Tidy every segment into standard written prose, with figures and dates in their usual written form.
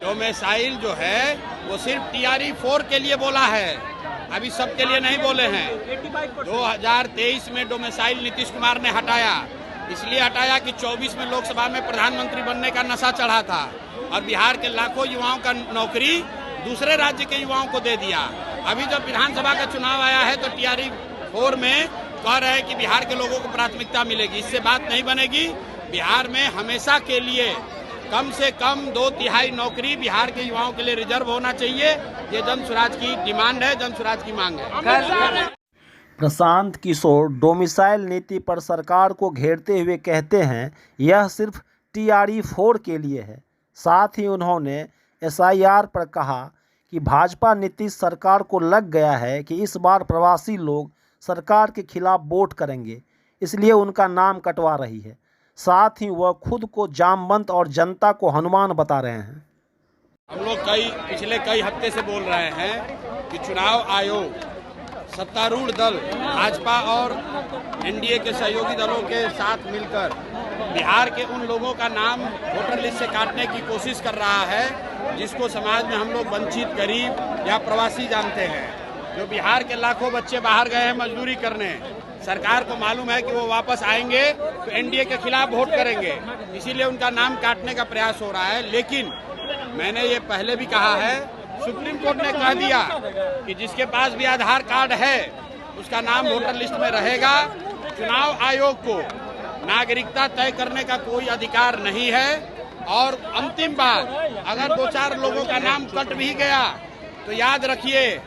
Domicile जो है वो सिर्फ टीआरई 4 के लिए बोला है, अभी सबके लिए नहीं बोले हैं। 2023 में डोमिसाइल नीतीश कुमार ने हटाया, इसलिए हटाया कि 24 में लोकसभा में प्रधानमंत्री बनने का नशा चढ़ा था और बिहार के लाखों युवाओं का नौकरी दूसरे राज्य के युवाओं को दे दिया। अभी जब विधानसभा का चुनाव आया है तो टीआरई 4 में कह रहे हैं कि बिहार के लोगों को प्राथमिकता मिलेगी। इससे बात नहीं बनेगी। बिहार में हमेशा के लिए कम से कम 2/3 नौकरी बिहार के युवाओं के लिए रिजर्व होना चाहिए। ये जन स्वराज की डिमांड है, जन स्वराज की मांग है। प्रशांत किशोर डोमिसाइल नीति पर सरकार को घेरते हुए कहते हैं यह सिर्फ टीआरई 4 के लिए है। साथ ही उन्होंने एसआईआर पर कहा कि भाजपा नीतीश सरकार को लग गया है कि इस बार प्रवासी लोग सरकार के खिलाफ वोट करेंगे, इसलिए उनका नाम कटवा रही है। साथ ही वह खुद को जामवंत और जनता को हनुमान बता रहे हैं। हम लोग पिछले कई हफ्ते से बोल रहे हैं कि चुनाव आयोग सत्तारूढ़ दल भाजपा और एनडीए के सहयोगी दलों के साथ मिलकर बिहार के उन लोगों का नाम वोटर लिस्ट से काटने की कोशिश कर रहा है जिसको समाज में हम लोग वंचित, गरीब या प्रवासी जानते हैं। जो बिहार के लाखों बच्चे बाहर गए हैं मजदूरी करने, सरकार को मालूम है कि वो वापस आएंगे तो एनडीए के खिलाफ वोट करेंगे, इसीलिए उनका नाम काटने का प्रयास हो रहा है। लेकिन मैंने ये पहले भी कहा है, सुप्रीम कोर्ट ने कह दिया कि जिसके पास भी आधार कार्ड है उसका नाम वोटर लिस्ट में रहेगा। चुनाव आयोग को नागरिकता तय करने का कोई अधिकार नहीं है। और अंतिम बात, अगर 2-4 लोगों का नाम कट भी गया तो याद रखिए,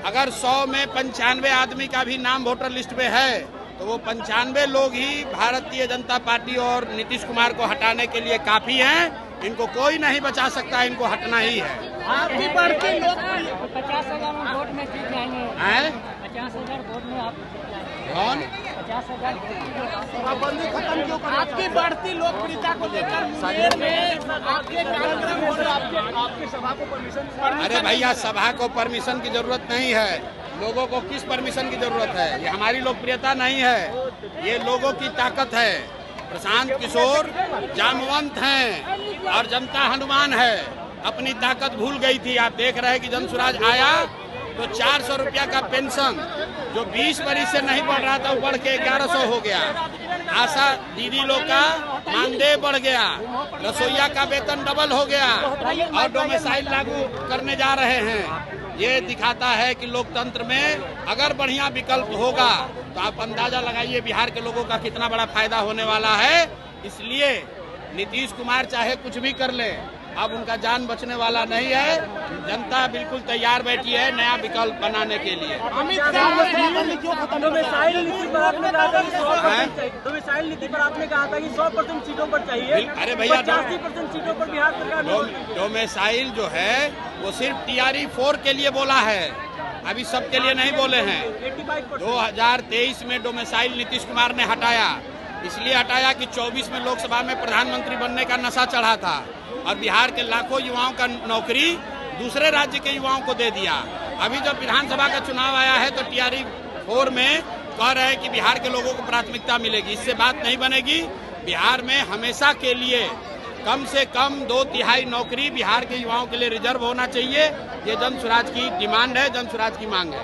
अगर 100 में 95 आदमी का भी नाम वोटर लिस्ट में है तो वो 95 लोग ही भारतीय जनता पार्टी और नीतीश कुमार को हटाने के लिए काफी हैं। इनको कोई नहीं बचा सकता, इनको हटना ही है। आपकी बढ़ती लोग 50,000 वोट में जीत जाएंगे। 50,000 वोट में आप कौन 50,000 खत्म क्यों कर? आपकी बढ़ती लोकप्रियता को लेकर मुंगेर में आपके कार्यक्रम हो रहे, आपके सभा को परमिशन? अरे भैया, सभा को परमिशन की जरूरत नहीं है। लोगों को किस परमिशन की जरूरत है? ये हमारी लोकप्रियता नहीं है, ये लोगों की ताकत है। प्रशांत किशोर जामवंत हैं और जनता हनुमान है। अपनी ताकत भूल गई थी। आप देख रहे हैं कि जन स्वराज आया तो 400 रुपया का पेंशन जो 20 बरिस से नहीं बढ़ रहा था वो बढ़ के 1100 हो गया। आशा दीदी लोग का मानदेय बढ़ गया, रसोईया का वेतन डबल हो गया और डोमिसाइल लागू करने जा रहे हैं। ये दिखाता है कि लोकतंत्र में अगर बढ़िया विकल्प होगा तो आप अंदाजा लगाइए बिहार के लोगों का कितना बड़ा फायदा होने वाला है। इसलिए नीतीश कुमार चाहे कुछ भी कर ले, अब उनका जान बचने वाला नहीं है। जनता बिल्कुल तैयार बैठी है नया विकल्प बनाने के लिए। डोमिसाइल नीति पर आपने कहा था कि 100% सीटों पर चाहिए। अरे भैया, 85% सीटों पर बिहार सरकार डोमिसाइल जो है वो सिर्फ टीआरई 4 के लिए बोला है, अभी सबके लिए नहीं बोले हैं। 2023 में डोमिसाइल नीतीश कुमार ने हटाया, इसलिए हटाया कि 24 में लोकसभा में प्रधानमंत्री बनने का नशा चढ़ा था और बिहार के लाखों युवाओं का नौकरी दूसरे राज्य के युवाओं को दे दिया। अभी जब विधानसभा का चुनाव आया है तो टीआरई 4 में कह रहे हैं कि बिहार के लोगों को प्राथमिकता मिलेगी। इससे बात नहीं बनेगी। बिहार में हमेशा के लिए कम से कम 2/3 नौकरी बिहार के युवाओं के लिए रिजर्व होना चाहिए। ये जन स्वराज की डिमांड है, जन स्वराज की मांग है।